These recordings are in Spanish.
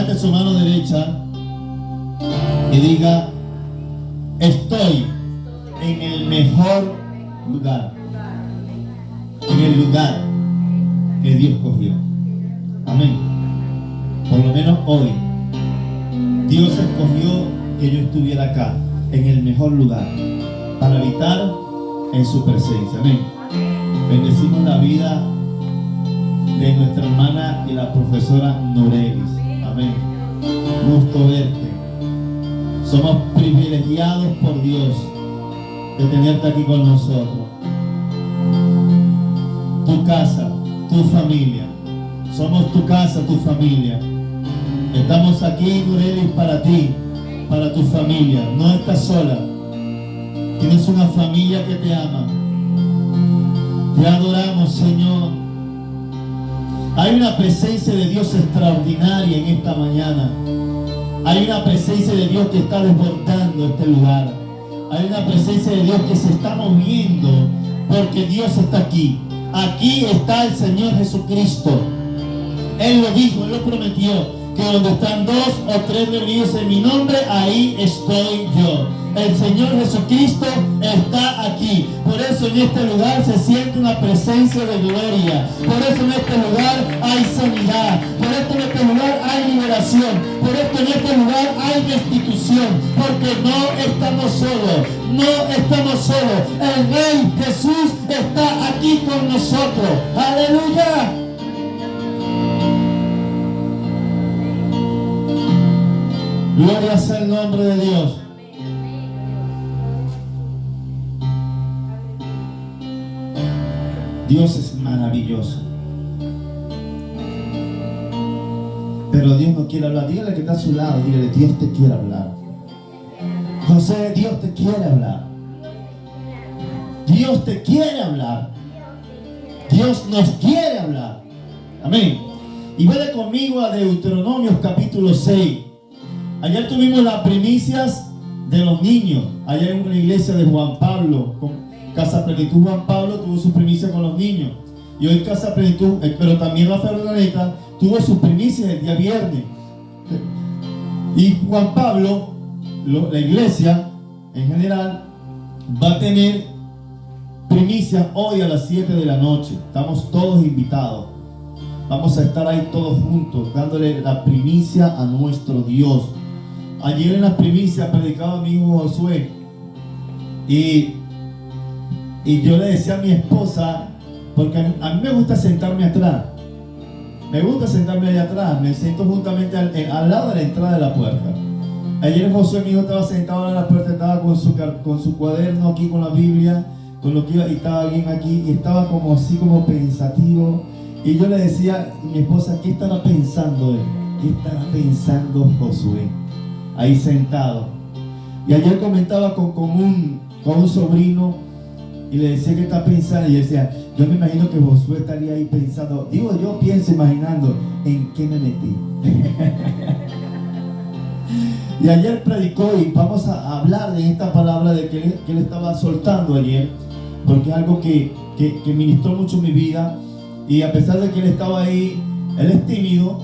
levante su mano derecha y diga: estoy en el mejor lugar, en el lugar que Dios cogió. Amén. Por lo menos hoy Dios escogió que yo estuviera acá, en el mejor lugar, para habitar en su presencia. Amén. Bendecimos la vida de nuestra hermana y la profesora Norelis. Amén. Gusto verte. Somos privilegiados por Dios de tenerte aquí con nosotros. Tu casa, tu familia. Somos tu casa, tu familia. Estamos aquí, Norelis, para ti, para tu familia. No estás sola. Tienes una familia que te ama. Te adoramos, Señor. Hay una presencia de Dios extraordinaria en esta mañana. Hay una presencia de Dios que está desbordando este lugar. Hay una presencia de Dios que se está moviendo porque Dios está aquí. Aquí está el Señor Jesucristo. Él lo dijo, Él lo prometió, que donde están 2 o 3 reunidos en mi nombre, ahí estoy yo. El Señor Jesucristo está aquí. Por eso en este lugar se siente una presencia de gloria. Por eso en este lugar hay sanidad. Por esto en este lugar hay liberación. Por esto en este lugar hay restitución. Porque no estamos solos. No estamos solos. El Rey Jesús está aquí con nosotros. ¡Aleluya! Gloria sea el nombre de Dios. Dios es maravilloso. Pero Dios no quiere hablar. Dígale que está a su lado. Dígale: Dios te quiere hablar. José, Dios te quiere hablar. Dios te quiere hablar. Dios nos quiere hablar. Amén. Y vaya conmigo a Deuteronomios capítulo 6. Ayer tuvimos las primicias de los niños. Ayer en una iglesia de Juan Pablo, con Casa Plenitud Juan Pablo, tuvo su primicia con los niños. Y hoy Casa Plenitud, pero también la Fernaneta, tuvo sus primicias el día viernes. Y Juan Pablo, la iglesia en general, va a tener primicias hoy a las 7 de la noche. Estamos todos invitados. Vamos a estar ahí todos juntos, dándole la primicia a nuestro Dios. Ayer en las primicias predicaba mi hijo Josué. Y yo le decía a mi esposa, porque a mí me gusta sentarme atrás. Me gusta sentarme allá atrás. Me siento justamente al lado de la entrada de la puerta. Ayer Josué, mi hijo, estaba sentado en la puerta, estaba con su cuaderno aquí, con la Biblia, con lo que iba, y estaba bien aquí, y estaba como así, como pensativo. Y yo le decía a mi esposa: ¿qué estará pensando él? ¿Qué estará pensando Josué? Ahí sentado. Y ayer comentaba con un sobrino y le decía: ¿qué está pensando? Y él decía: yo me imagino que Josué estaría ahí pensando, yo pienso imaginando, ¿en qué me metí? Y ayer predicó, y vamos a hablar de esta palabra de que él estaba soltando ayer, porque es algo que ministró mucho mi vida. Y a pesar de que él estaba ahí, él es tímido,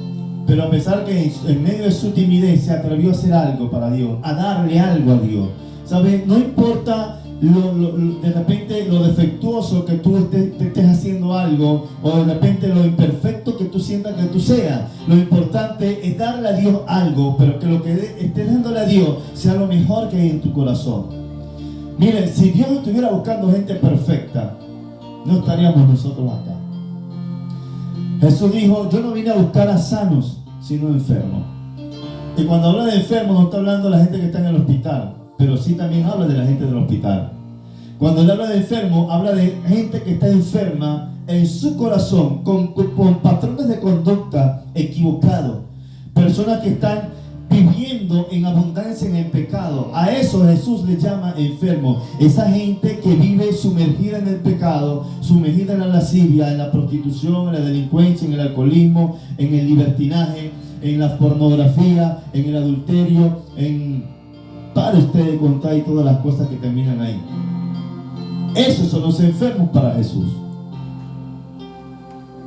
pero a pesar que en medio de su timidez se atrevió a hacer algo para Dios, a darle algo a Dios. ¿Sabes? No importa de repente lo defectuoso que tú estés haciendo algo, o de repente lo imperfecto que tú sientas que tú seas. Lo importante es darle a Dios algo, pero que lo que estés dándole a Dios sea lo mejor que hay en tu corazón. Miren, si Dios estuviera buscando gente perfecta, no estaríamos nosotros acá. Jesús dijo: yo no vine a buscar a sanos, sino enfermos. Y cuando habla de enfermos, no está hablando de la gente que está en el hospital, pero sí también habla de la gente del hospital. Cuando él habla de enfermo, habla de gente que está enferma en su corazón, con patrones de conducta equivocados, personas que están viviendo en abundancia en el pecado. A eso Jesús le llama enfermo. Esa gente que vive sumergida en el pecado, sumergida en la lascivia, en la prostitución, en la delincuencia, en el alcoholismo, en el libertinaje, en la pornografía, en el adulterio, para ustedes contar y todas las cosas que terminan ahí. Esos son los enfermos para Jesús.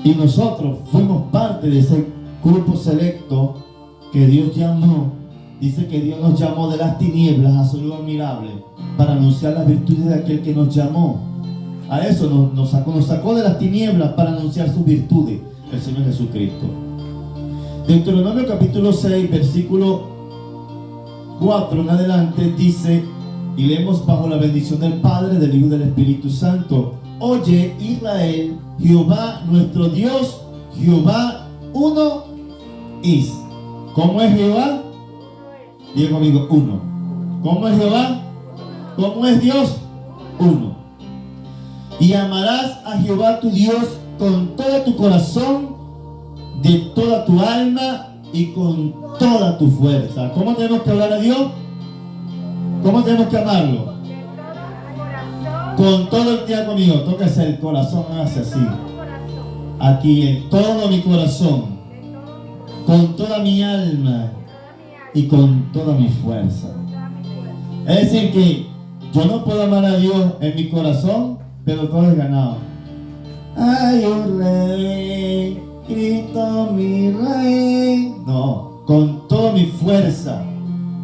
Y nosotros fuimos parte de ese grupo selecto que Dios llamó, dice que Dios nos llamó de las tinieblas a su luz admirable para anunciar las virtudes de aquel que nos llamó. A eso nos sacó de las tinieblas para anunciar sus virtudes, el Señor Jesucristo. Deuteronomio capítulo 6, versículo 4 en adelante dice, y leemos bajo la bendición del Padre, del Hijo y del Espíritu Santo: Oye, Israel, Jehová nuestro Dios, Jehová uno es. ¿Cómo es Jehová? Diga conmigo, uno. ¿Cómo es Jehová? ¿Cómo es Dios? Uno. Y amarás a Jehová tu Dios con todo tu corazón, de toda tu alma y con toda tu fuerza. ¿Cómo tenemos que hablar a Dios? ¿Cómo tenemos que amarlo? Con todo el día conmigo. Tóquese el corazón, hace así. Aquí en todo mi corazón, con toda mi alma y con toda mi fuerza. Es decir que yo no puedo amar a Dios en mi corazón, pero todo es ganado. Ay, un rey, Cristo mi rey. No, con toda mi fuerza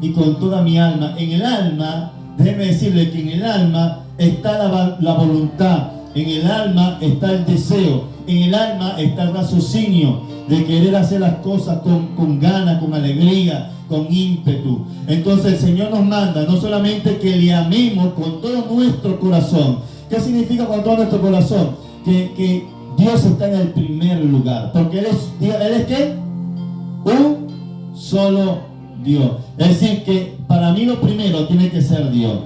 y con toda mi alma. En el alma, déjeme decirle que en el alma está la voluntad, en el alma está el deseo, en el alma está el raciocinio de querer hacer las cosas con ganas, con alegría, con ímpetu. Entonces el Señor nos manda no solamente que le amemos con todo nuestro corazón. ¿Qué significa con todo nuestro corazón? Que Dios está en el primer lugar, porque Él es ¿qué? Un solo Dios. Es decir que para mí lo primero tiene que ser Dios.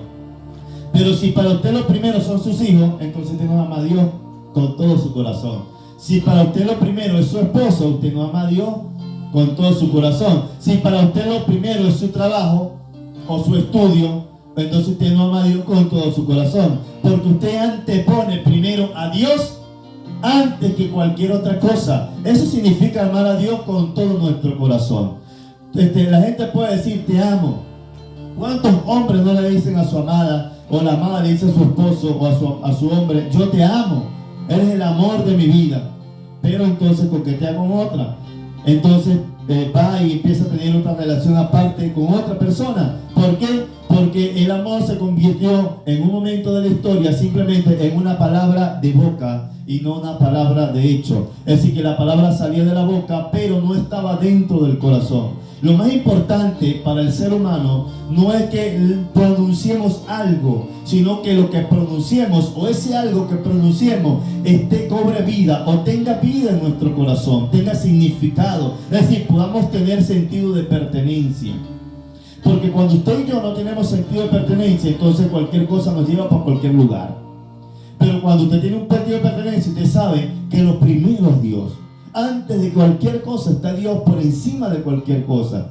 Pero si para usted lo primero son sus hijos, entonces usted no ama a Dios con todo su corazón. Si para usted lo primero es su esposo, usted no ama a Dios con todo su corazón. Si para usted lo primero es su trabajo o su estudio, entonces usted no ama a Dios con todo su corazón. Porque usted antepone primero a Dios antes que cualquier otra cosa. Eso significa amar a Dios con todo nuestro corazón. La gente puede decir te amo. ¿Cuántos hombres no le dicen a su amada, o la amada le dice a su esposo o a su hombre, yo te amo, eres el amor de mi vida? Pero entonces coquetea con otra. Entonces va y empieza a tener otra relación aparte con otra persona. ¿Por qué? Porque el amor se convirtió en un momento de la historia simplemente en una palabra de boca y no una palabra de hecho. Es decir, que la palabra salía de la boca pero no estaba dentro del corazón. Lo más importante para el ser humano no es que pronunciemos algo, sino que lo que pronunciemos o ese algo que pronunciemos cobre vida o tenga vida en nuestro corazón, tenga significado. Es decir, podamos tener sentido de pertenencia. Porque cuando usted y yo no tenemos sentido de pertenencia, entonces cualquier cosa nos lleva para cualquier lugar. Pero cuando usted tiene un sentido de pertenencia, usted sabe que lo primero es Dios. Antes de cualquier cosa está Dios por encima de cualquier cosa.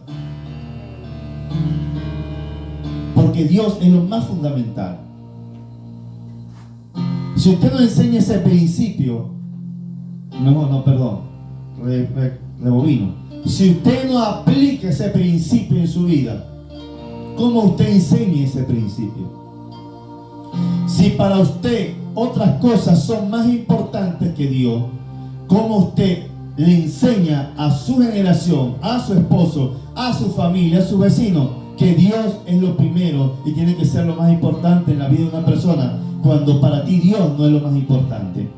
Porque Dios es lo más fundamental. Si usted no enseña ese principio, rebobino. Si usted no aplica ese principio en su vida, ¿cómo usted enseña ese principio? Si para usted otras cosas son más importantes que Dios, ¿cómo usted le enseña a su generación, a su esposo, a su familia, a su vecino, que Dios es lo primero y tiene que ser lo más importante en la vida de una persona, cuando para ti Dios no es lo más importante?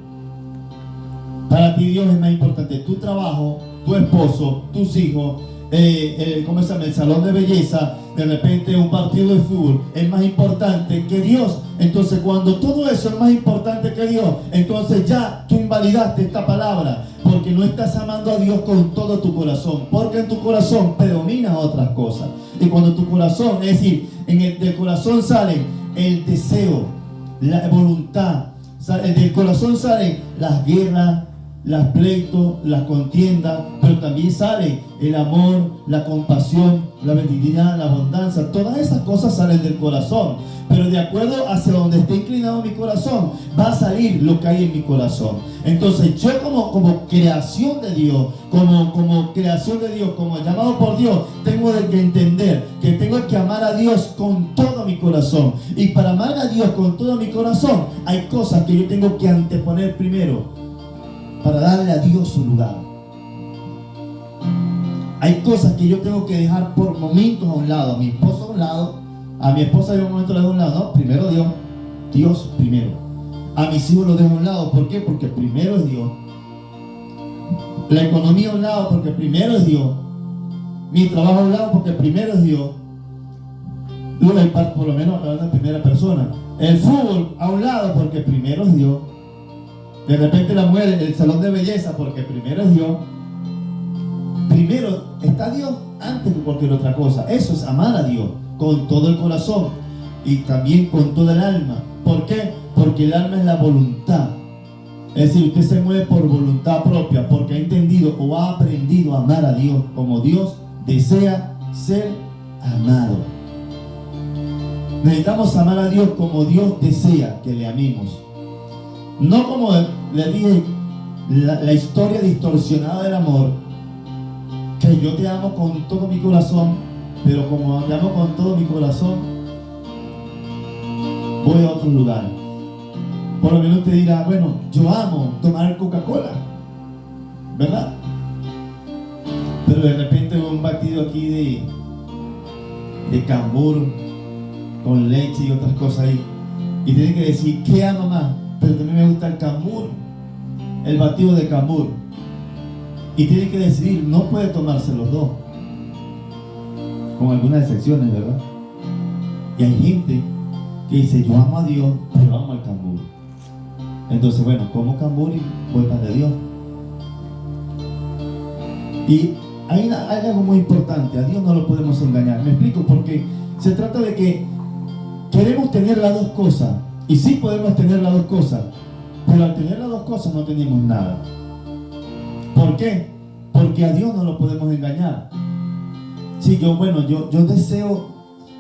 Para ti Dios es más importante tu trabajo, tu esposo, tus hijos, el salón de belleza, de repente un partido de fútbol es más importante que Dios. Entonces cuando todo eso es más importante que Dios, entonces ya tú invalidaste esta palabra, porque no estás amando a Dios con todo tu corazón, porque en tu corazón predominan otras cosas. Y cuando tu corazón, es decir, del corazón sale el deseo, la voluntad, del corazón salen las guerras, las pleitos, las contiendas, pero también sale el amor, la compasión, la benignidad, la abundancia. Todas esas cosas salen del corazón, pero de acuerdo hacia donde esté inclinado mi corazón, va a salir lo que hay en mi corazón. Entonces yo como creación de Dios, como creación de Dios, como llamado por Dios, tengo que entender que tengo que amar a Dios con todo mi corazón. Y para amar a Dios con todo mi corazón, hay cosas que yo tengo que anteponer primero, para darle a Dios su lugar. Hay cosas que yo tengo que dejar por momentos a un lado. A mi esposo a un lado, a mi esposa de un momento la dejo a un lado. No, primero Dios. Dios primero. A mis hijos los dejo a un lado. ¿Por qué? Porque primero es Dios. La economía a un lado porque primero es Dios. Mi trabajo a un lado porque primero es Dios. Por lo menos hablando en primera persona. El fútbol a un lado porque primero es Dios. De repente la mujer, el salón de belleza porque primero es Dios. Primero está Dios antes que cualquier otra cosa. Eso es amar a Dios con todo el corazón y también con toda el alma. ¿Por qué? Porque el alma es la voluntad. Es decir, usted se mueve por voluntad propia porque ha entendido o ha aprendido a amar a Dios como Dios desea ser amado. Necesitamos amar a Dios como Dios desea que le amemos. No como le dije, la historia distorsionada del amor, que yo te amo con todo mi corazón, pero como te amo con todo mi corazón, voy a otro lugar. Por lo menos te dirá, bueno, yo amo tomar Coca-Cola, ¿verdad? Pero de repente un batido aquí de cambur con leche y otras cosas ahí, y tiene que decir, ¿qué ama más? Pero también me gusta el cambur, el batido de cambur, y tiene que decidir, no puede tomarse los dos, con algunas excepciones, ¿verdad? Y hay gente que dice, yo amo a Dios, pero amo al cambur. Entonces, bueno, como cambur y voy para de Dios. Y hay algo muy importante, a Dios no lo podemos engañar. Me explico, porque se trata de que queremos tener las dos cosas, y sí podemos tener las dos cosas, pero al tener las dos cosas no tenemos nada. ¿Por qué? Porque a Dios no lo podemos engañar. Sí, yo deseo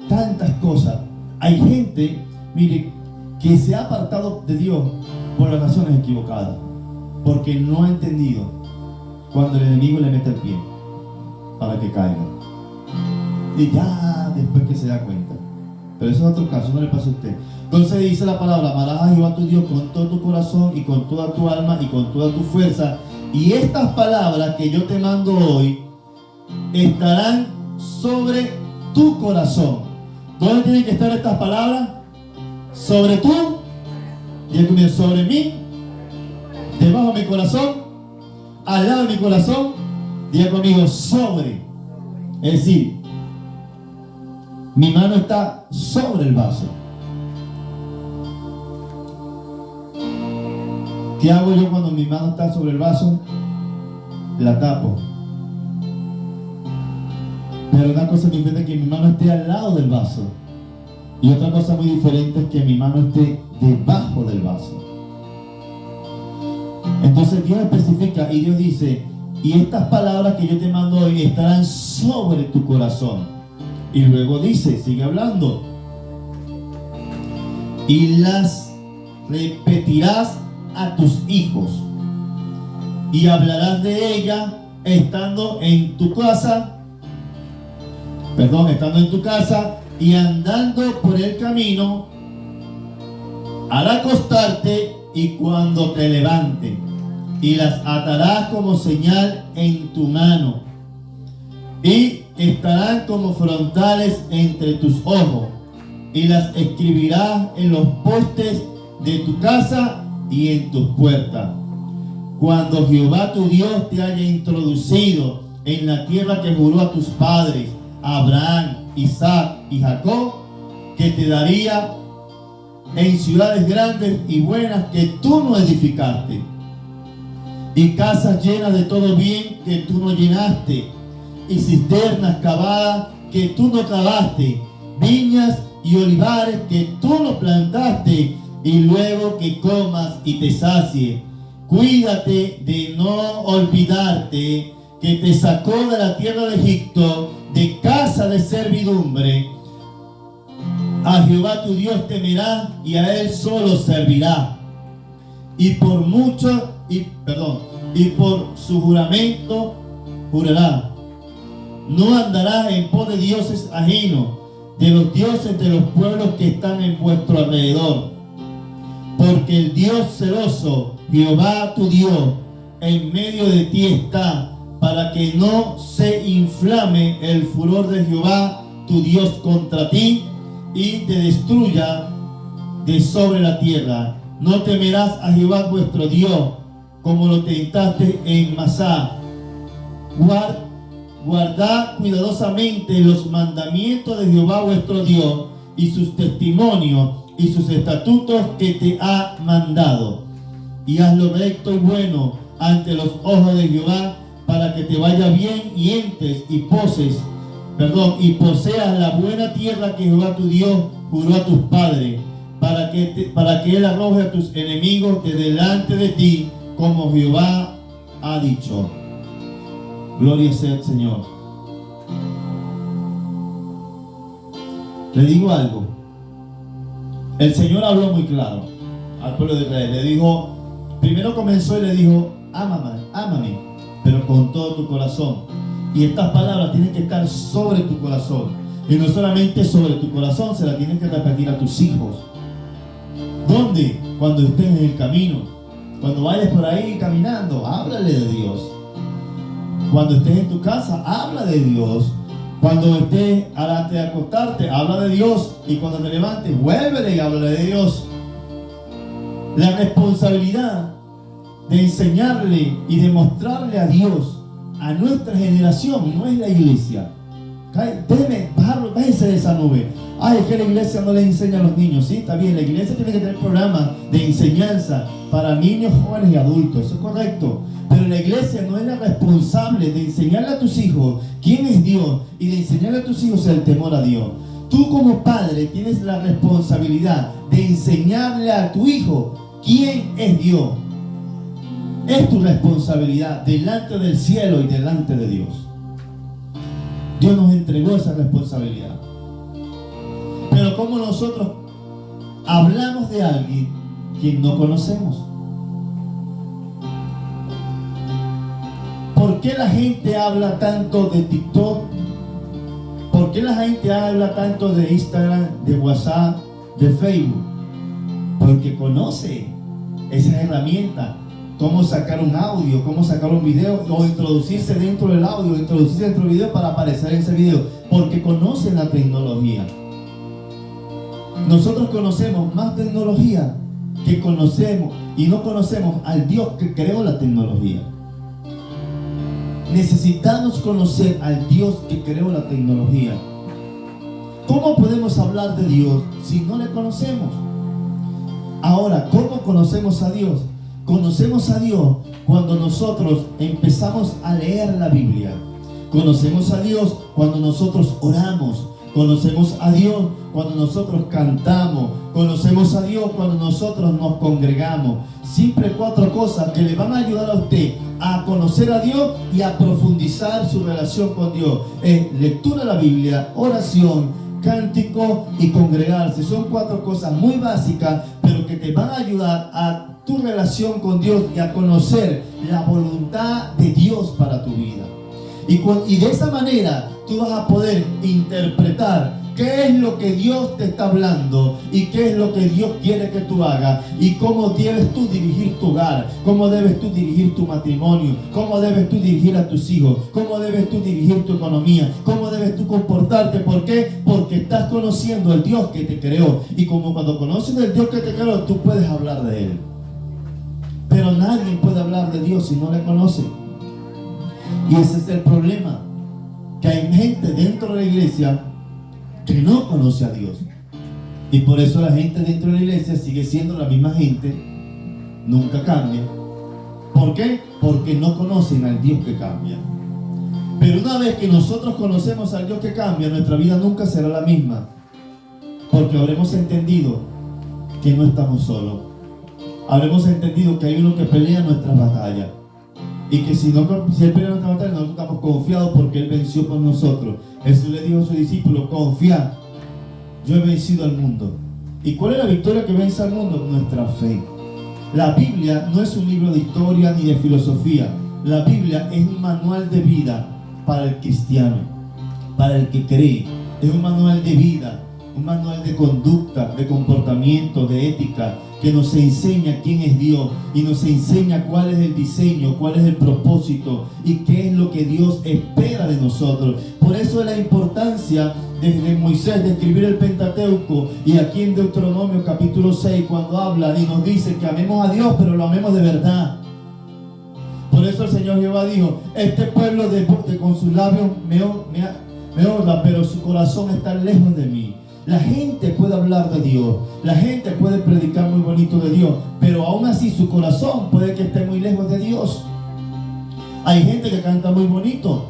tantas cosas. Hay gente, mire, que se ha apartado de Dios por las razones equivocadas, porque no ha entendido cuando el enemigo le mete el pie para que caiga, y ya después que se da cuenta. Pero eso es otro caso, no le pasa a usted. Entonces dice la palabra, amarás a Jehová tu Dios con todo tu corazón y con toda tu alma y con toda tu fuerza, y estas palabras que yo te mando hoy estarán sobre tu corazón. ¿Dónde tienen que estar estas palabras? Sobre tú, y conmigo, sobre mí, debajo de mi corazón, al lado de mi corazón, diga conmigo, sobre. Es decir, mi mano está sobre el vaso. ¿Qué hago yo cuando mi mano está sobre el vaso? La tapo. Pero una cosa muy diferente es que mi mano esté al lado del vaso. Y otra cosa muy diferente es que mi mano esté debajo del vaso. Entonces Dios especifica y Dios dice, y estas palabras que yo te mando hoy estarán sobre tu corazón. Y luego dice, sigue hablando, y las repetirás a tus hijos, y hablarás de ella estando en tu casa, y andando por el camino, al acostarte y cuando te levantes, y las atarás como señal en tu mano, y estarán como frontales entre tus ojos, y las escribirás en los postes de tu casa y en tus puertas. Cuando Jehová tu Dios te haya introducido en la tierra que juró a tus padres, Abraham, Isaac y Jacob, que te daría en ciudades grandes y buenas que tú no edificaste, y casas llenas de todo bien que tú no llenaste, y cisternas cavadas que tú no cavaste, viñas y olivares que tú no plantaste, y luego que comas y te sacie. Cuídate de no olvidarte que te sacó de la tierra de Egipto, de casa de servidumbre. A Jehová tu Dios temerá y a él solo servirá. Y por su juramento jurará. No andarás en pos de dioses ajenos, de los dioses de los pueblos que están en vuestro alrededor. Porque el Dios celoso, Jehová tu Dios, en medio de ti está, para que no se inflame el furor de Jehová tu Dios contra ti y te destruya de sobre la tierra. No temerás a Jehová vuestro Dios, como lo tentaste en Masá. Guardad cuidadosamente los mandamientos de Jehová vuestro Dios y sus testimonios y sus estatutos que te ha mandado. Y haz lo recto y bueno ante los ojos de Jehová, para que te vaya bien y entres y poseas la buena tierra que Jehová tu Dios juró a tus padres, para que Él arroje a tus enemigos de delante de ti, como Jehová ha dicho. Gloria sea al Señor. Le digo algo. El Señor habló muy claro al pueblo de Israel. Le dijo, primero comenzó y le dijo, ámame, pero con todo tu corazón. Y estas palabras tienen que estar sobre tu corazón. Y no solamente sobre tu corazón, se las tienes que repetir a tus hijos. ¿Dónde? Cuando estés en el camino. Cuando vayas por ahí caminando, háblale de Dios. Cuando estés en tu casa, habla de Dios. Cuando estés antes de acostarte, habla de Dios. Y cuando te levantes, vuélvele y háblale de Dios. La responsabilidad de enseñarle y de a Dios a nuestra generación no es la iglesia. Déjeme bajarlo, bájese de esa nube. Ay, es que la iglesia no le enseña a los niños. Sí, está bien, la iglesia tiene que tener programas de enseñanza para niños, jóvenes y adultos. Eso es correcto. Pero la iglesia no es la responsable de enseñarle a tus hijos quién es Dios y de enseñarle a tus hijos el temor a Dios. Tú como padre tienes la responsabilidad de enseñarle a tu hijo quién es Dios. Es tu responsabilidad delante del cielo y delante de Dios. Dios nos entregó esa responsabilidad. Pero ¿cómo nosotros hablamos de alguien quien no conocemos? ¿Por qué la gente habla tanto de TikTok? ¿Por qué la gente habla tanto de Instagram, de WhatsApp, de Facebook? Porque conoce esas herramientas. Cómo sacar un audio, cómo sacar un video o introducirse dentro del audio, introducirse dentro del video para aparecer en ese video, porque conocen la tecnología. Nosotros conocemos más tecnología que conocemos y no conocemos al Dios que creó la tecnología. Necesitamos conocer al Dios que creó la tecnología. ¿Cómo podemos hablar de Dios si no le conocemos? Ahora, ¿cómo conocemos a Dios? Conocemos a Dios cuando nosotros empezamos a leer la Biblia. Conocemos a Dios cuando nosotros oramos. Conocemos a Dios cuando nosotros cantamos. Conocemos a Dios cuando nosotros nos congregamos. Siempre 4 cosas que le van a ayudar a usted a conocer a Dios y a profundizar su relación con Dios. Es lectura de la Biblia, oración, cántico y congregarse. Son 4 cosas muy básicas, pero que te van a ayudar a tu relación con Dios y a conocer la voluntad de Dios para tu vida. Y de esa manera tú vas a poder interpretar qué es lo que Dios te está hablando y qué es lo que Dios quiere que tú hagas y cómo debes tú dirigir tu hogar, cómo debes tú dirigir tu matrimonio, cómo debes tú dirigir a tus hijos, cómo debes tú dirigir tu economía, cómo debes tú comportarte. ¿Por qué? Porque estás conociendo al Dios que te creó, y como cuando conoces al Dios que te creó, tú puedes hablar de Él. Pero nadie puede hablar de Dios si no le conoce. Y ese es el problema, que hay gente dentro de la iglesia que no conoce a Dios. Y por eso la gente dentro de la iglesia sigue siendo la misma gente, nunca cambia. ¿Por qué? Porque no conocen al Dios que cambia. Pero una vez que nosotros conocemos al Dios que cambia, nuestra vida nunca será la misma. Porque habremos entendido que no estamos solos. Habremos entendido que hay uno que pelea nuestras batallas. Y que si Él pelea nuestras batallas, nosotros estamos confiados porque Él venció por nosotros. Jesús le dijo a sus discípulos: confiad, yo he vencido al mundo. ¿Y cuál es la victoria que vence al mundo? Nuestra fe. La Biblia no es un libro de historia ni de filosofía. La Biblia es un manual de vida para el cristiano, para el que cree. Es un manual de vida un manual de conducta, de comportamiento, de ética, que nos enseña quién es Dios y nos enseña cuál es el diseño, cuál es el propósito y qué es lo que Dios espera de nosotros. Por eso es la importancia desde Moisés de escribir el Pentateuco, y aquí en Deuteronomio capítulo 6, cuando habla y nos dice que amemos a Dios, pero lo amemos de verdad. Por eso el Señor Jehová dijo: este pueblo con sus labios me honra, pero su corazón está lejos de mí. La gente puede hablar de Dios, la gente puede predicar muy bonito de Dios, pero aún así su corazón puede que esté muy lejos de Dios. Hay gente que canta muy bonito,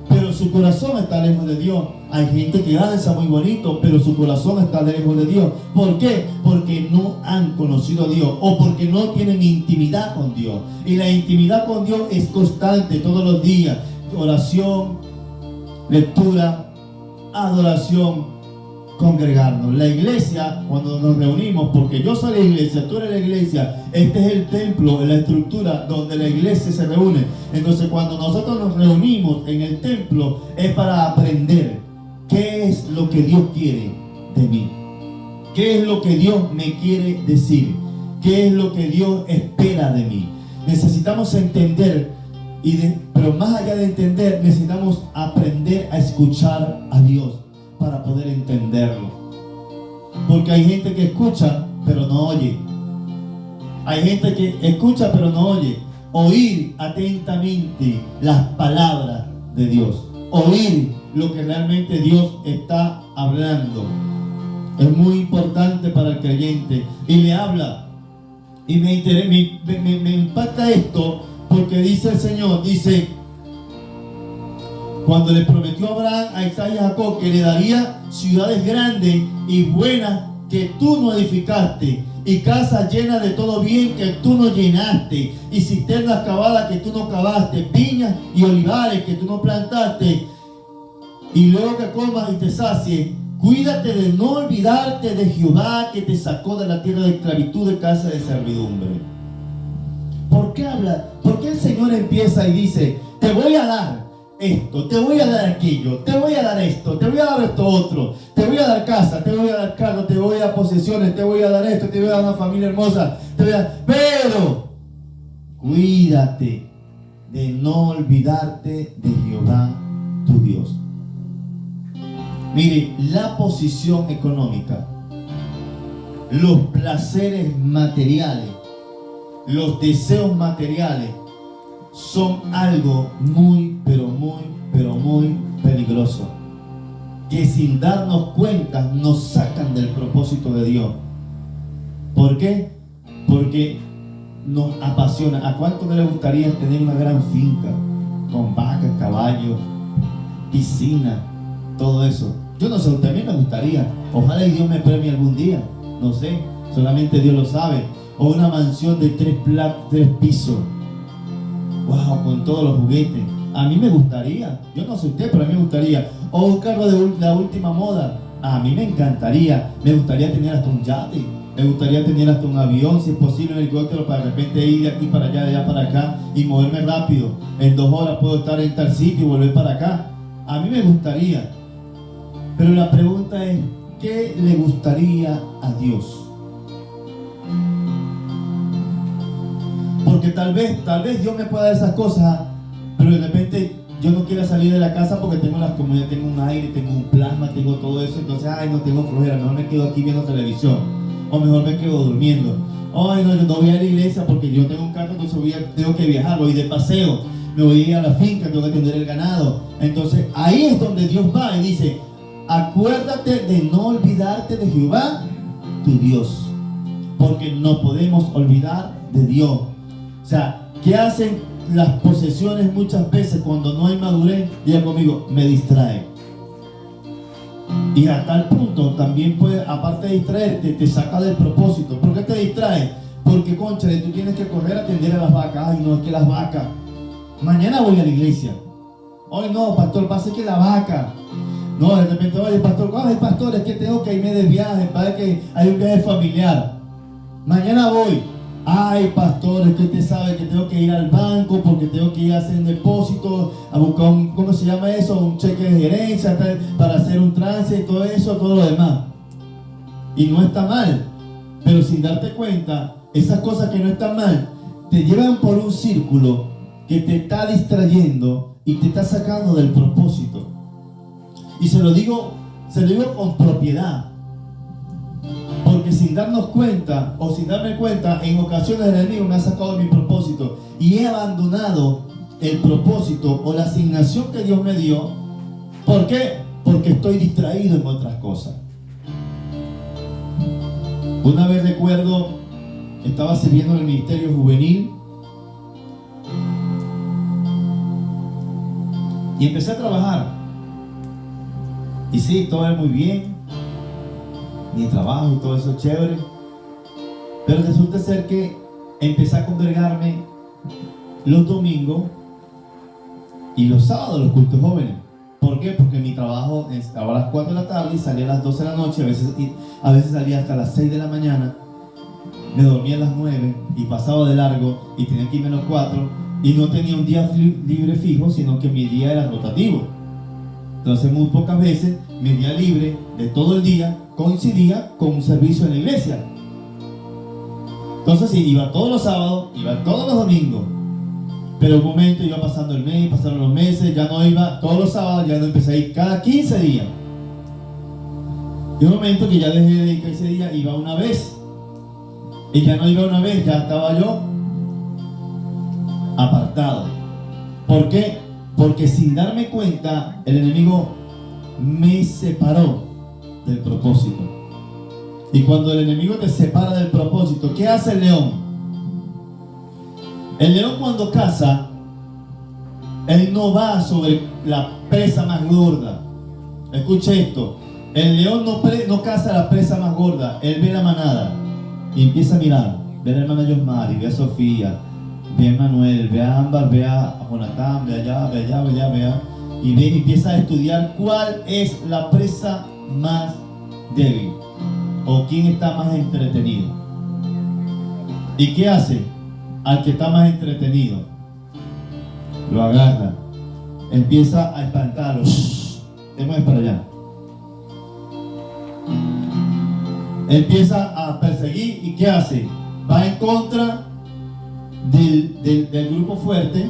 pero su corazón está lejos de Dios. Hay gente que danza muy bonito, pero su corazón está lejos de Dios. ¿Por qué? Porque no han conocido a Dios, o porque no tienen intimidad con Dios. Y la intimidad con Dios es constante todos los días: oración, lectura, adoración, congregarnos. La iglesia, cuando nos reunimos, porque yo soy la iglesia, tú eres la iglesia, este es el templo, la estructura donde la iglesia se reúne. Entonces, cuando nosotros nos reunimos en el templo, es para aprender qué es lo que Dios quiere de mí, qué es lo que Dios me quiere decir, qué es lo que Dios espera de mí. Necesitamos entender, pero más allá de entender, necesitamos aprender a escuchar a Dios para poder entenderlo. Porque hay gente que escucha pero no oye. Hay gente que escucha pero no oye. Oír atentamente las palabras de Dios, oír lo que realmente Dios está hablando, es muy importante para el creyente. Y le habla, y me impacta esto, porque dice el Señor, dice, cuando le prometió a Abraham, a Isaac y a Jacob que le daría ciudades grandes y buenas que tú no edificaste, y casas llenas de todo bien que tú no llenaste, y cisternas cavadas que tú no cavaste, viñas y olivares que tú no plantaste, y luego que comas y te sacies, cuídate de no olvidarte de Jehová, que te sacó de la tierra de esclavitud, de casa de servidumbre. ¿Por qué habla? ¿Por qué el Señor empieza y dice: te voy a dar esto, te voy a dar aquello, te voy a dar esto, te voy a dar esto otro, te voy a dar casa, te voy a dar carro, te voy a dar posesiones, te voy a dar esto, te voy a dar una familia hermosa, te voy a dar... pero cuídate de no olvidarte de Jehová tu Dios? Mire, la posición económica, los placeres materiales, los deseos materiales son algo muy, pero muy peligroso, que sin darnos cuenta nos sacan del propósito de Dios. ¿Por qué? Porque nos apasiona. ¿A cuánto no le gustaría tener una gran finca con vacas, caballos, piscina, todo eso? Yo no sé, a mí me gustaría. Ojalá y Dios me premie algún día, no sé, solamente Dios lo sabe. O una mansión de 3 pisos, wow, con todos los juguetes. A mí me gustaría, yo no sé usted, pero a mí me gustaría. O un carro de la última moda, a mí me encantaría. Me gustaría tener hasta un yate, me gustaría tener hasta un avión, si es posible, un helicóptero, para de repente ir de aquí para allá, de allá para acá, y moverme rápido. En 2 horas puedo estar en tal sitio y volver para acá. A mí me gustaría. Pero la pregunta es, ¿qué le gustaría a Dios? Porque tal vez Dios me pueda dar esas cosas, pero de repente yo no quiero salir de la casa porque tengo las comunidades, tengo un aire, tengo un plasma, tengo todo eso. Entonces, no tengo flojera, mejor me quedo aquí viendo televisión, o mejor me quedo durmiendo. No, yo no voy a la iglesia porque yo tengo un carro, entonces tengo que viajar, voy de paseo, me voy a ir a la finca, tengo que atender el ganado. Entonces ahí es donde Dios va y dice: acuérdate de no olvidarte de Jehová tu Dios, porque no podemos olvidar de Dios. O sea, ¿qué hacen las posesiones muchas veces cuando no hay madurez? Diga conmigo: me distrae. Y a tal punto también puede, aparte de distraerte, te saca del propósito. ¿Por qué te distrae? Porque, cónchale, tú tienes que correr a atender a las vacas. Ay, no, es que las vacas, mañana voy a la iglesia. Hoy no, pastor, pasa que la vaca. No, de repente, oye, pastor, es que tengo que irme de viaje, para que hay un viaje familiar. Mañana voy. Ay, pastor, es que usted sabe que tengo que ir al banco porque tengo que ir a hacer un depósito, a buscar ¿cómo se llama eso? Un cheque de gerencia, para hacer un trance y todo eso, todo lo demás. y no está mal, pero sin darte cuenta, esas cosas que no están mal te llevan por un círculo que te está distrayendo y te está sacando del propósito. Y se lo digo con propiedad, porque sin darnos cuenta o sin darme cuenta, en ocasiones el enemigo me ha sacado de mi propósito y he abandonado el propósito o la asignación que Dios me dio. ¿Por qué? Porque estoy distraído en otras cosas. Una vez recuerdo, estaba sirviendo en el ministerio juvenil y empecé a trabajar. Y sí, todo era muy bien, mi trabajo y todo eso chévere, pero resulta ser que empecé a congregarme los domingos y los sábados, los cultos jóvenes. ¿Por qué? Porque mi trabajo estaba a las 4 de la tarde y salía a las 12 de la noche, a veces salía hasta las 6 de la mañana, me dormía a las 9 y pasaba de largo y tenía que irme a las 4 y no tenía un día libre fijo, sino que mi día era rotativo. Entonces muy pocas veces mi día libre de todo el día coincidía con un servicio en la iglesia. Entonces sí, iba todos los sábados, iba todos los domingos. Pero un momento iba pasando el mes, pasaron los meses, ya no iba todos los sábados, ya no empecé a ir cada 15 días. Y un momento que ya dejé de ir 15 días, iba una vez. Y ya no iba una vez, ya estaba yo apartado. ¿Por qué? Porque sin darme cuenta, el enemigo me separó del propósito. Y cuando el enemigo te separa del propósito, ¿qué hace el león? El león cuando caza, él no va sobre la presa más gorda. Escuche esto. El león no caza la presa más gorda. Él ve la manada y empieza a mirar. Ve a la hermana Yosmari, ve a Sofía, ve a Manuel, ve a Ámbar, ve a Jonathan, ve allá, ve allá, ve allá, ve allá. Y empieza a estudiar cuál es la presa más débil o quién está más entretenido. ¿Y qué hace? Al que está más entretenido lo agarra, empieza a espantarlo. Te mueves para allá, empieza a perseguir. ¿Y qué hace? Va en contra del grupo fuerte,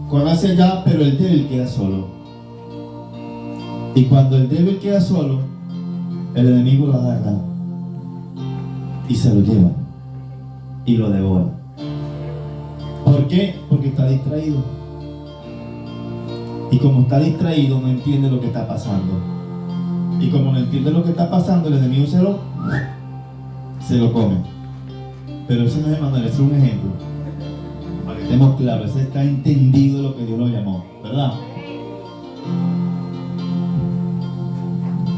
corre hacia allá, pero el débil queda solo. Y cuando el débil queda solo, el enemigo lo agarra y se lo lleva y lo devora. ¿Por qué? Porque está distraído. Y como está distraído, no entiende lo que está pasando. Y como no entiende lo que está pasando, el enemigo se lo come. Pero ese no es Emanuel, ese es un ejemplo. Para que estemos claros, ese está entendido lo que Dios lo llamó, ¿verdad?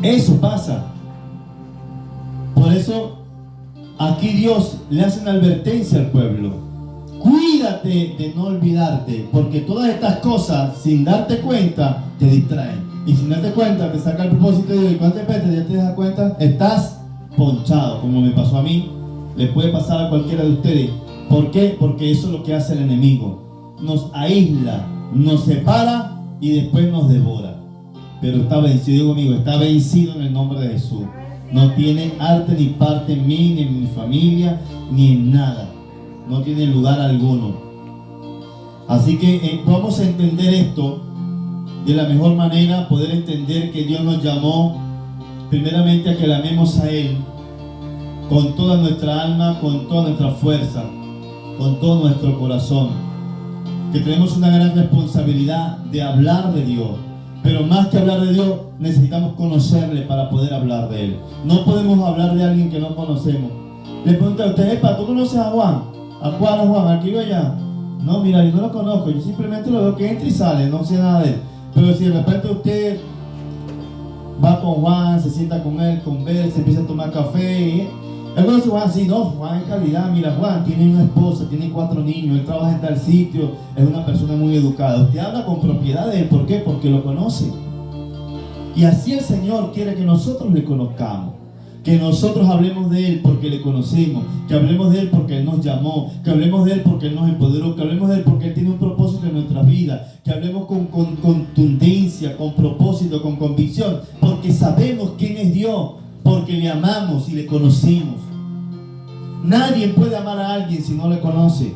Eso pasa. Por eso, aquí Dios le hace una advertencia al pueblo. Cuídate de no olvidarte, porque todas estas cosas, sin darte cuenta, te distraen. Y sin darte cuenta, te saca el propósito de Dios. Y cuando ya te das cuenta, estás ponchado, como me pasó a mí, le puede pasar a cualquiera de ustedes. ¿Por qué? Porque eso es lo que hace el enemigo. Nos aísla, nos separa y después nos devora. Pero está vencido, digo amigo, está vencido en el nombre de Jesús. No tiene arte ni parte en mí, ni en mi familia, ni en nada. No tiene lugar alguno. Así que vamos a entender esto de la mejor manera, poder entender que Dios nos llamó primeramente a que le amemos a Él con toda nuestra alma, con toda nuestra fuerza, con todo nuestro corazón. Que tenemos una gran responsabilidad de hablar de Dios. Pero más que hablar de Dios, necesitamos conocerle para poder hablar de Él. No podemos hablar de alguien que no conocemos. Le pregunto a usted, epa, ¿tú conoces a Juan? ¿A cuál Juan? ¿Aquí o allá? No, mira, yo no lo conozco. Yo simplemente lo veo que entra y sale, no sé nada de él. Pero si de repente usted va con Juan, se sienta con él, conversa, empieza a tomar café. Él conoce a Juan, sí, no, Juan es calidad. Mira, Juan tiene una esposa, tiene 4 niños, él trabaja en tal sitio, es una persona muy educada. Usted habla con propiedad de él, ¿por qué? Porque lo conoce. Y así el Señor quiere que nosotros le conozcamos. Que nosotros hablemos de Él porque le conocemos, que hablemos de Él porque Él nos llamó, que hablemos de Él porque Él nos empoderó, que hablemos de Él porque Él tiene un propósito en nuestra vida, que hablemos con contundencia, con propósito, con convicción, porque sabemos quién es Dios, porque le amamos y le conocimos. Nadie puede amar a alguien si no le conoce.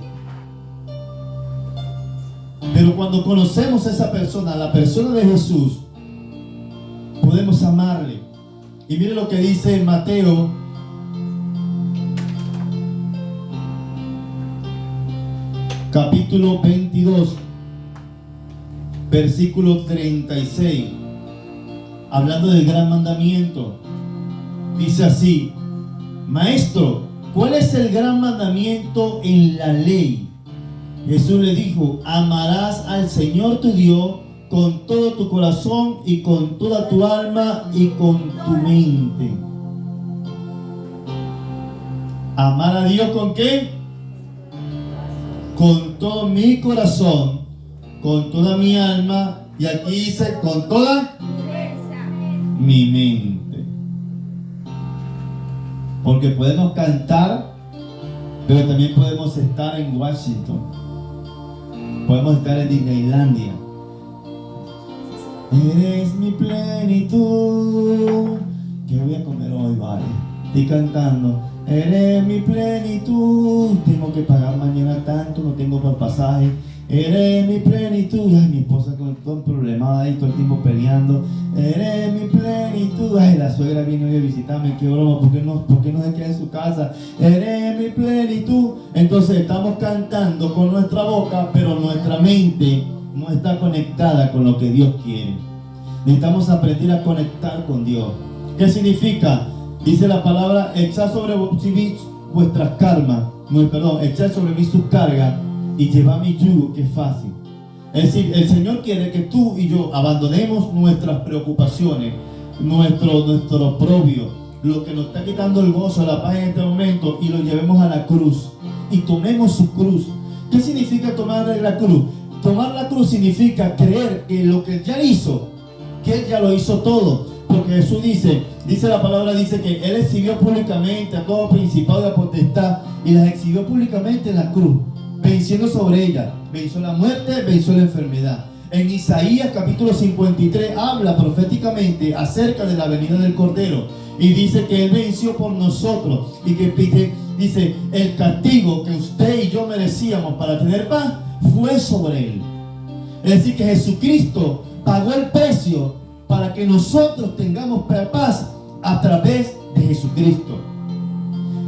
Pero cuando conocemos a esa persona, la persona de Jesús, podemos amarle. Y mire lo que dice en Mateo capítulo 22, versículo 36, hablando del gran mandamiento. Dice así: Maestro, ¿cuál es el gran mandamiento en la ley? Jesús le dijo: amarás al Señor tu Dios con todo tu corazón y con toda tu alma y con tu mente. ¿Amar a Dios con qué? Con todo mi corazón, con toda mi alma, y aquí dice con toda mi mente. Porque podemos cantar, pero también podemos estar en Washington, podemos estar en Disneylandia. Eres mi plenitud. ¿Qué voy a comer hoy, vale? Estoy cantando. Eres mi plenitud. Tengo que pagar mañana tanto, no tengo para pasaje. Eres mi plenitud. Ay, mi esposa con todo problemada ahí, todo el tiempo peleando. Eres mi plenitud. Ay, la suegra viene hoy a visitarme. Qué broma, ¿por qué no se queda en su casa? Eres mi plenitud. Entonces estamos cantando con nuestra boca, pero nuestra mente no está conectada con lo que Dios quiere. Necesitamos aprender a conectar con Dios. ¿Qué significa? Dice la palabra: echad sobre mí vuestras cargas, echad sobre mí sus cargas y llevad mi yugo, que es fácil. Es decir, el Señor quiere que tú y yo abandonemos nuestras preocupaciones, nuestro oprobio, lo que nos está quitando el gozo, la paz en este momento, y lo llevemos a la cruz y tomemos su cruz. ¿Qué significa tomar la cruz? Tomar la cruz significa creer que lo que Él ya hizo, que Él ya lo hizo todo. Porque Jesús dice la palabra, dice que Él exhibió públicamente a todo principado de potestad y las exhibió públicamente en la cruz, venciendo sobre ella. Venció la muerte, venció la enfermedad. En Isaías capítulo 53 habla proféticamente acerca de la venida del Cordero y dice que Él venció por nosotros y que dice: el castigo que usted y yo merecíamos para tener paz fue sobre Él. Es decir, que Jesucristo pagó el precio para que nosotros tengamos paz a través de Jesucristo.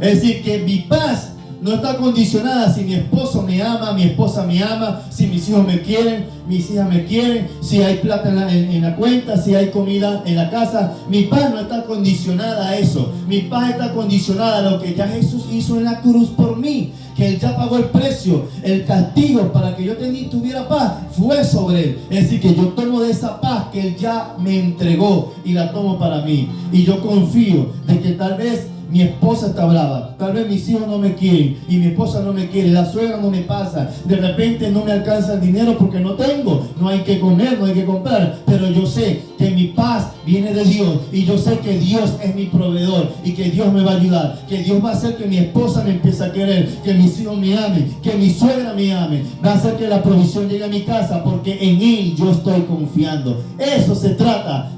Es decir, que mi paz no está condicionada si mi esposo me ama, mi esposa me ama, si mis hijos me quieren, mis hijas me quieren, si hay plata en la cuenta, si hay comida en la casa. Mi paz no está condicionada a eso. Mi paz está condicionada a lo que ya Jesús hizo en la cruz por mí, que Él ya pagó el precio. El castigo para que yo tuviera paz fue sobre Él. Es decir, que yo tomo de esa paz que Él ya me entregó y la tomo para mí. Y yo confío de que tal vez mi esposa está brava, tal vez mis hijos no me quieren y mi esposa no me quiere, la suegra no me pasa, de repente no me alcanza el dinero porque no tengo, no hay que comer, no hay que comprar, pero yo sé que mi paz viene de Dios y yo sé que Dios es mi proveedor y que Dios me va a ayudar, que Dios va a hacer que mi esposa me empiece a querer, que mis hijos me amen, que mi suegra me ame, va a hacer que la provisión llegue a mi casa porque en Él yo estoy confiando. De eso se trata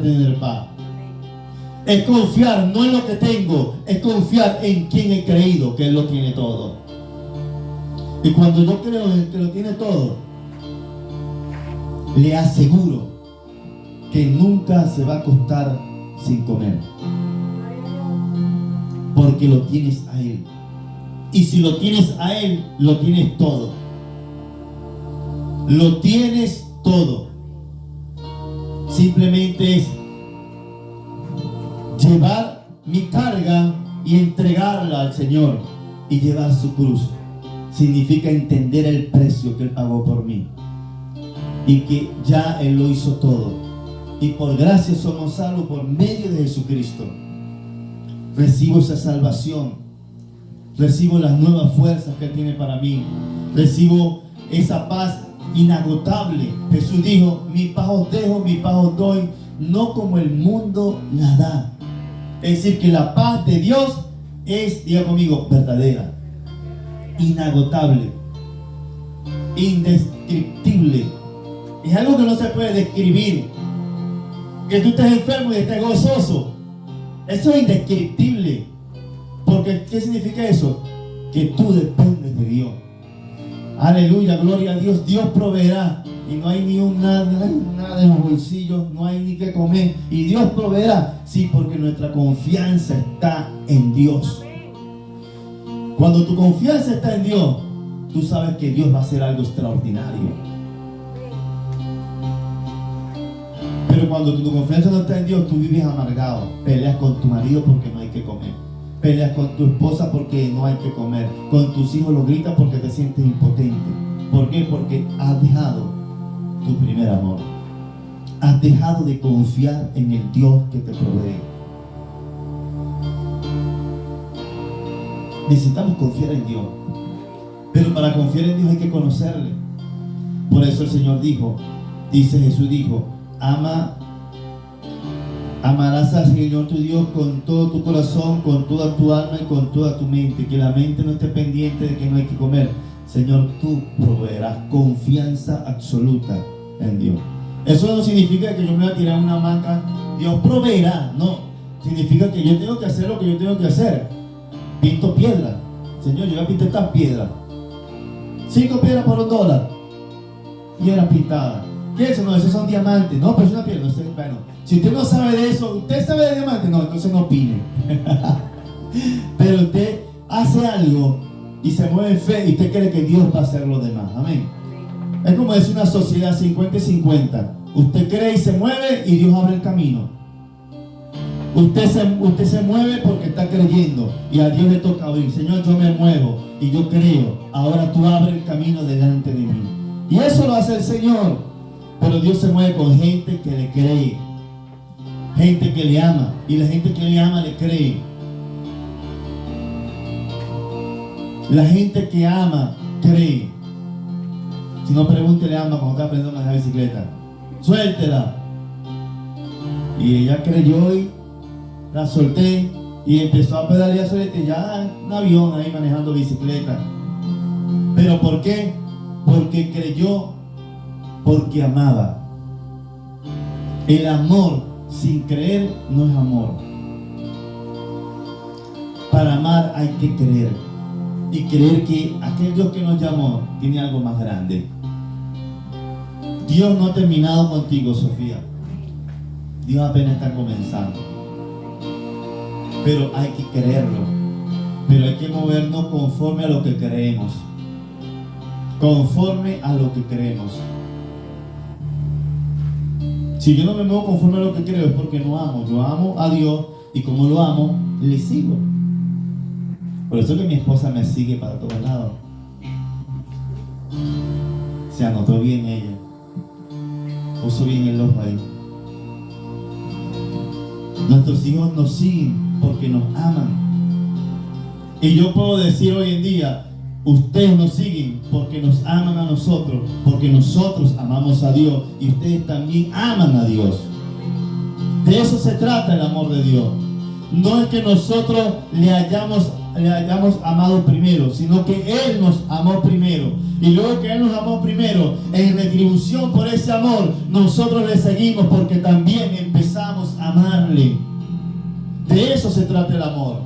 tener paz. Es confiar no en lo que tengo, es confiar en quien he creído que Él lo tiene todo. Y cuando yo creo en el que lo tiene todo, le aseguro que nunca se va a acostar sin comer, porque lo tienes a Él. Y si lo tienes a Él, lo tienes todo. Lo tienes todo. Simplemente es llevar mi carga y entregarla al Señor y llevar su cruz. Significa entender el precio que Él pagó por mí y que ya Él lo hizo todo, y por gracia somos salvos por medio de Jesucristo. Recibo esa salvación, recibo las nuevas fuerzas que Él tiene para mí, recibo esa paz inagotable. Jesús dijo: mi paz os dejo, mi paz os doy, no como el mundo la da. Es decir, que la paz de Dios es, diga conmigo, verdadera, inagotable, indescriptible. Es algo que no se puede describir. Que tú estés enfermo y estés gozoso, Eso es indescriptible. Porque, ¿qué significa eso? Que tú dependes de Dios. Aleluya, gloria a Dios. Dios proveerá. Y no hay ni nada en los bolsillos, no hay ni que comer. Y Dios proveerá. Sí, porque nuestra confianza está en Dios. Cuando tu confianza está en Dios, tú sabes que Dios va a hacer algo extraordinario. Pero cuando tu confianza no está en Dios, tú vives amargado. Peleas con tu marido porque no hay que comer. Peleas con tu esposa porque no hay que comer. Con tus hijos lo gritas porque te sientes impotente. ¿Por qué? Porque has dejado tu primer amor. Has dejado de confiar en el Dios que te provee. Necesitamos confiar en Dios. Pero para confiar en Dios hay que conocerle. Por eso el Señor dijo, Jesús dijo, amarás al Señor tu Dios con todo tu corazón, con toda tu alma y con toda tu mente. Que la mente no esté pendiente de que no hay que comer. Señor, tú proveerás. Confianza absoluta en Dios. Eso no significa que yo me voy a tirar una hamaca. Dios proveerá. No. Significa que yo tengo que hacer lo que yo tengo que hacer. Pinto piedra. Señor, yo voy a pintar estas piedras. 5 piedras por $1. Piedra pintada. ¿Qué es eso? No, esos son diamantes. No, pero es una piedra. No sé, bueno, si usted no sabe de eso, ¿usted sabe de diamantes? No, entonces no opine. Pero usted hace algo y se mueve en fe y usted cree que Dios va a hacer lo demás. Amén. Es como decir una sociedad 50-50. Usted cree y se mueve y Dios abre el camino. Usted se mueve porque está creyendo y a Dios le toca oír. Señor, yo me muevo y yo creo. Ahora tú abres el camino delante de mí. Y eso lo hace el Señor. Pero Dios se mueve con gente que le cree. Gente que le ama. Y la gente que le ama le cree. La gente que ama cree. Si no, pregúntele a Ama cuando está aprendiendo a manejar bicicleta. Suéltela. Y ella creyó y la solté. Y empezó a pedalear solita. Ya en un avión ahí manejando bicicleta. ¿Pero por qué? Porque creyó. Porque amaba. El amor sin creer no es amor. Para amar hay que creer. Y creer que aquel Dios que nos llamó tiene algo más grande. Dios no ha terminado contigo, Sofía. Dios apenas está comenzando. Pero hay que creerlo. Pero hay que movernos conforme a lo que creemos. Conforme a lo que creemos. Si yo no me muevo conforme a lo que creo es porque no amo. Yo amo a Dios y como lo amo, le sigo. Por eso que mi esposa me sigue para todos lados. Se anotó bien ella. Puso bien el ojo ahí. Nuestros hijos nos siguen porque nos aman. Y yo puedo decir hoy en día, ustedes nos siguen porque nos aman a nosotros, porque nosotros amamos a Dios y ustedes también aman a Dios. De eso se trata el amor de Dios. No es que nosotros le hayamos amado primero, sino que Él nos amó primero. Y luego que Él nos amó primero, en retribución por ese amor, nosotros le seguimos porque también empezamos a amarle. De eso se trata el amor.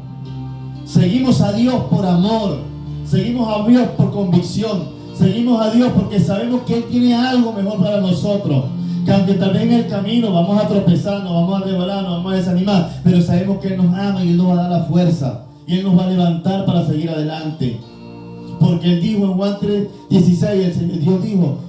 Seguimos a Dios por amor. Seguimos a Dios por convicción. Seguimos a Dios porque sabemos que Él tiene algo mejor para nosotros. Que aunque tal vez en el camino vamos a tropezar, nos vamos a resbalar, nos vamos a desanimar, pero sabemos que Él nos ama y Él nos va a dar la fuerza. Y Él nos va a levantar para seguir adelante. Porque Él dijo en Juan 3:16, Dios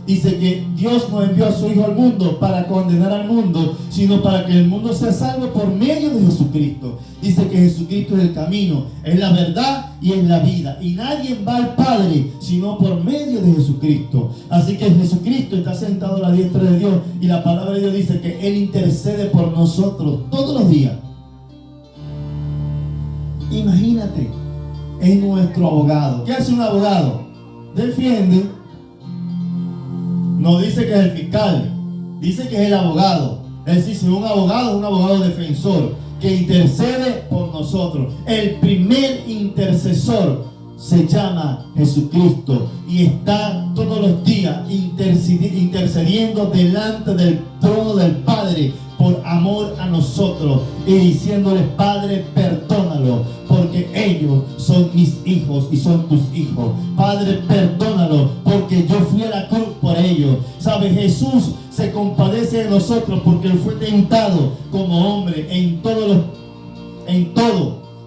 dice que Dios no envió a su Hijo al mundo para condenar al mundo, sino para que el mundo sea salvo por medio de Jesucristo. Dice que Jesucristo es el camino, es la verdad y es la vida. Y nadie va al Padre sino por medio de Jesucristo. Así que Jesucristo está sentado a la diestra de Dios y la palabra de Dios dice que Él intercede por nosotros todos los días. Imagínate. Es nuestro abogado. ¿Qué hace un abogado? Defiende. No dice que es el fiscal, dice que es el abogado. Es decir, si un abogado es un abogado defensor que intercede por nosotros. El primer intercesor se llama Jesucristo y está todos los días intercediendo delante del trono del Padre por amor a nosotros y diciéndole: Padre, perdónalo, porque ellos son mis hijos y son tus hijos. Padre, perdónalo, porque yo fui a la cruz por ellos. ¿Sabe? Jesús se compadece de nosotros porque Él fue tentado como hombre en todo.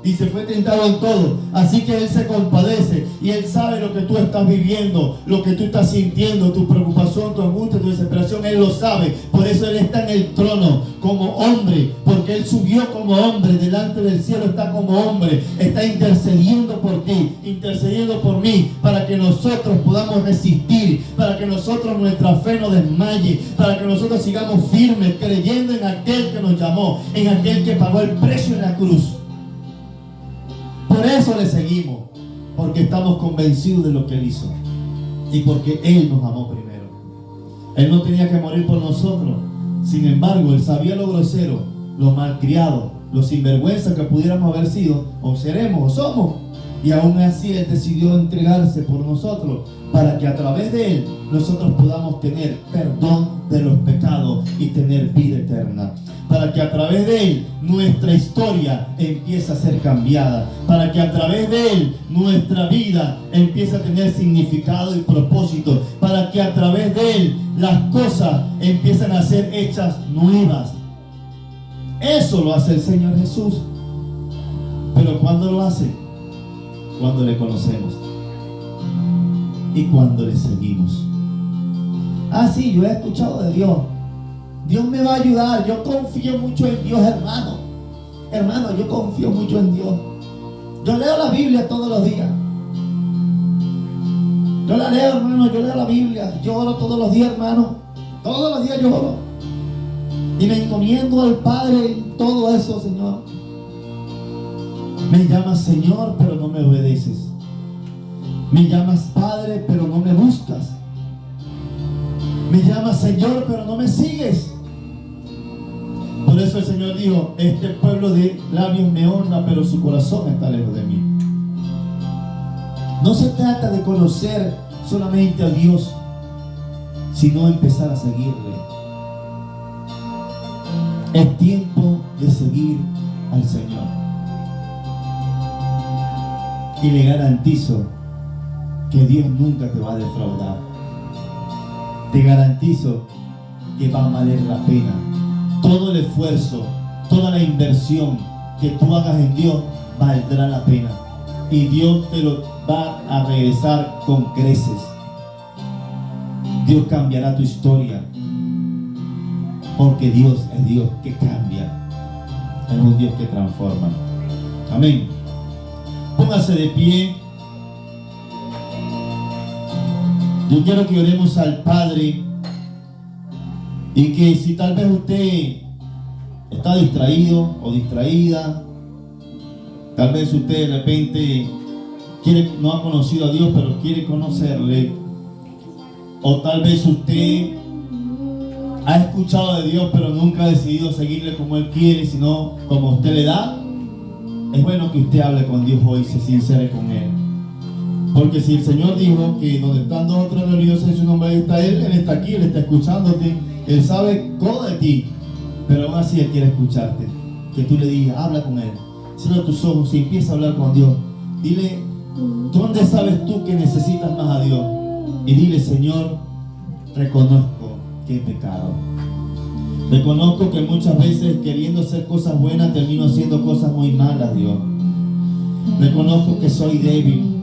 Dice, fue tentado en todo. Así que Él se compadece y Él sabe lo que tú estás viviendo, lo que tú estás sintiendo, tu preocupación, tu angustia, tu desesperación. Él lo sabe. Por eso Él está en el trono como hombre, porque Él subió como hombre delante del cielo, está como hombre, está intercediendo por ti, intercediendo por mí, para que nosotros podamos resistir, para que nosotros nuestra fe no desmaye, para que nosotros sigamos firmes, creyendo en aquel que nos llamó, en aquel que pagó el precio en la cruz. Por eso le seguimos, porque estamos convencidos de lo que Él hizo y porque Él nos amó primero. Él no tenía que morir por nosotros. Sin embargo, Él sabía lo grosero, lo malcriado, lo sinvergüenza que pudiéramos haber sido, o seremos, o somos. Y aún así Él decidió entregarse por nosotros, para que a través de Él nosotros podamos tener perdón de los pecados y tener vida eterna. Para que a través de Él nuestra historia empiece a ser cambiada. Para que a través de Él nuestra vida empiece a tener significado y propósito. Para que a través de Él las cosas empiecen a ser hechas nuevas. Eso lo hace el Señor Jesús. Pero ¿cuándo lo hace? Cuando le conocemos y cuando le seguimos. Sí, yo he escuchado de Dios. Dios me va a ayudar. Yo confío mucho en Dios, hermano. Hermano, yo confío mucho en Dios. Yo leo la Biblia todos los días. Yo la leo, hermano. Yo leo la Biblia. Yo oro todos los días, hermano. Todos los días yo oro. Y me encomiendo al Padre en todo eso, Señor. Me llamas Señor, pero no me obedeces. Me llamas Padre, pero no me buscas. Me llamas Señor, pero no me sigues. Por eso el Señor dijo: este pueblo de labios me honra, pero su corazón está lejos de mí. No se trata de conocer solamente a Dios, sino empezar a seguirle. Es tiempo de seguir al Señor. Y le garantizo que Dios nunca te va a defraudar. Te garantizo que va a valer la pena. Todo el esfuerzo, toda la inversión que tú hagas en Dios valdrá la pena. Y Dios te lo va a regresar con creces. Dios cambiará tu historia. Porque Dios es Dios que cambia. Es un Dios que transforma. Amén. Póngase de pie. Yo quiero que oremos al Padre. Y que si tal vez usted está distraído o distraída, tal vez usted de repente no ha conocido a Dios, pero quiere conocerle, o tal vez usted ha escuchado de Dios, pero nunca ha decidido seguirle como Él quiere, sino como usted le da. Es bueno que usted hable con Dios hoy y se sincere con Él. Porque si el Señor dijo que donde están dos o tres reunidos en su nombre está Él está aquí, Él está escuchándote, Él sabe todo de ti, pero aún así Él quiere escucharte. Que tú le digas, habla con Él, cierra tus ojos y empieza a hablar con Dios. Dile, ¿dónde sabes tú que necesitas más a Dios? Y dile, Señor, reconozco que he pecado. Reconozco que muchas veces queriendo hacer cosas buenas termino haciendo cosas muy malas, Dios. Reconozco que soy débil.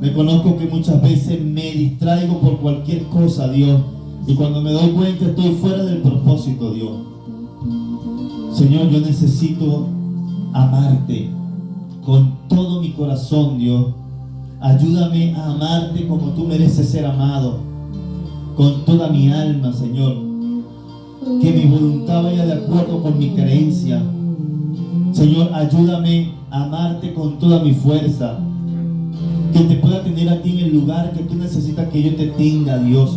Reconozco que muchas veces me distraigo por cualquier cosa, Dios. Y cuando me doy cuenta estoy fuera del propósito, Dios. Señor, yo necesito amarte con todo mi corazón, Dios. Ayúdame a amarte como tú mereces ser amado. Con toda mi alma, Señor. Que mi voluntad vaya de acuerdo con mi creencia. Señor, ayúdame a amarte con toda mi fuerza. Que te pueda tener a ti en el lugar que tú necesitas que yo te tenga, Dios.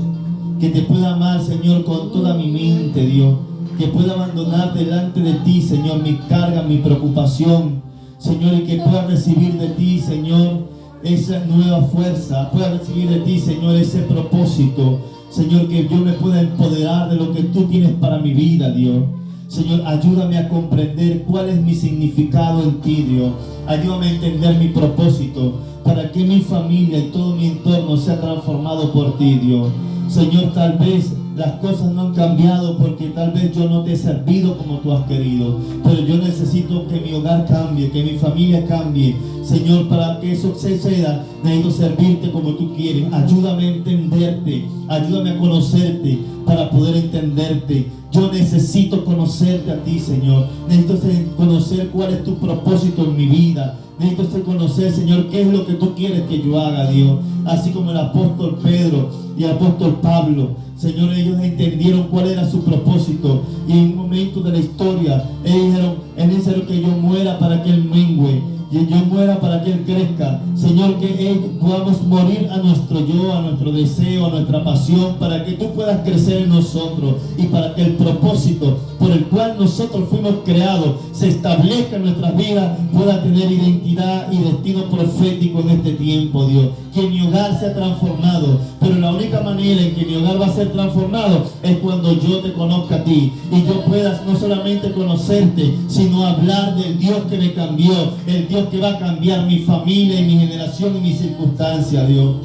Que te pueda amar, Señor, con toda mi mente, Dios. Que pueda abandonar delante de ti, Señor, mi carga, mi preocupación, Señor, y que pueda recibir de ti, Señor, esa nueva fuerza, pueda recibir de ti, Señor, ese propósito. Señor, que yo me pueda empoderar de lo que tú tienes para mi vida, Dios. Señor, ayúdame a comprender cuál es mi significado en ti, Dios. Ayúdame a entender mi propósito para que mi familia y todo mi entorno sea transformado por ti, Dios. Señor, tal vez las cosas no han cambiado porque tal vez yo no te he servido como tú has querido, pero yo necesito que mi hogar cambie, que mi familia cambie. Señor, para que eso suceda, necesito servirte como tú quieres. Ayúdame a entenderte, ayúdame a conocerte para poder entenderte. Yo necesito conocerte a ti, Señor. Necesito conocer cuál es tu propósito en mi vida. Necesito conocer, Señor, qué es lo que tú quieres que yo haga, Dios. Así como el apóstol Pedro y el apóstol Pablo, Señor, ellos entendieron cuál era su propósito. Y en un momento de la historia, ellos dijeron, es necesario que yo muera para que Él mengüe, y yo muera para que Él crezca. Señor, que podamos morir a nuestro yo, a nuestro deseo, a nuestra pasión, para que tú puedas crecer en nosotros y para que el propósito por el cual nosotros fuimos creados se establezca en nuestras vidas, pueda tener identidad y destino profético en este tiempo, Dios. Que mi hogar sea transformado, pero la única manera en que mi hogar va a ser transformado es cuando yo te conozca a ti y yo pueda no solamente conocerte, sino hablar del Dios que me cambió, el Dios que va a cambiar mi familia y mi generación y mi circunstancia, Dios.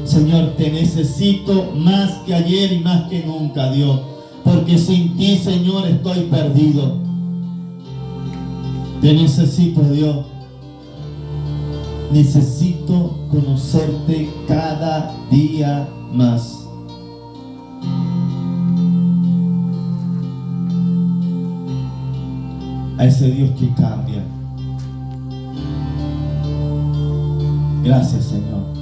Señor, te necesito más que ayer y más que nunca, Dios, porque sin ti, Señor, estoy perdido. Te necesito, Dios. Necesito conocerte cada día más. A ese Dios que cambia. Gracias, Señor.